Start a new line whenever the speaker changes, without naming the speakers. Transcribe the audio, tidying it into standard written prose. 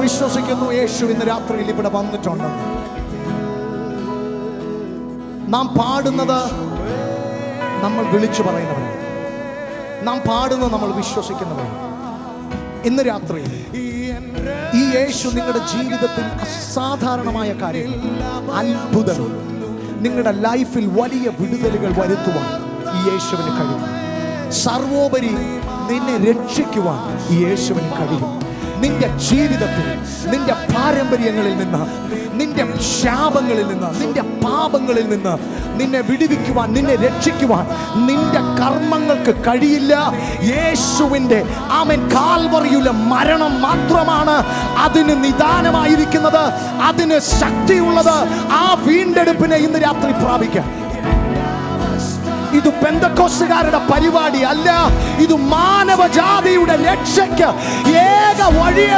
വിശ്വസിക്കുന്നു യേശു ഇന്ന് രാത്രിയിൽ ഇവിടെ വന്നിട്ടുണ്ടെന്ന്. നാം പാടുന്നത് നമ്മൾ വിളിച്ചു പറയുന്നവരാണ്. നാം പാടുന്നത് നമ്മൾ വിശ്വസിക്കുന്നവരാണ്. ഇന്ന് രാത്രി ഈ യേശു നിങ്ങളുടെ ജീവിതത്തിൽ അസാധാരണമായ കാര്യങ്ങൾ, അത്ഭുതങ്ങൾ, നിങ്ങളുടെ ലൈഫിൽ വലിയ വിടുതലുകൾ വരുത്തുവാൻ ഈ യേശുവിന് കഴിയും. സർവോപരി നിന്നെ രക്ഷിക്കുവാൻ ഈ യേശുവിന് കഴിയും. നിന്റെ ജീവിതത്തിൽ, നിന്റെ പാരമ്പര്യങ്ങളിൽ നിന്ന്, നിന്റെ ശാപങ്ങളിൽ നിന്ന്, നിന്റെ പാപങ്ങളിൽ നിന്ന് നിന്നെ വിടുവിക്കുവാൻ, നിന്നെ രക്ഷിക്കുവാൻ നിന്റെ കർമ്മങ്ങൾക്ക് കഴിയില്ല. യേശുവിൻ്റെ ആമേൻ കാൽവറിയിലെ മരണം മാത്രമാണ് അതിന് നിദാനമായിരിക്കുന്നത്, അതിന് ശക്തിയുള്ളത്. ആ വീണ്ടെടുപ്പിനെ ഇന്ന് രാത്രി പ്രാപിക്കാം. ഇത് പെന്തക്കോസ്തുകാരുടെ പരിപാടി അല്ല, ഇത് മാനവജാതിയുടെ രക്ഷയ്ക്ക് ഏക വഴി.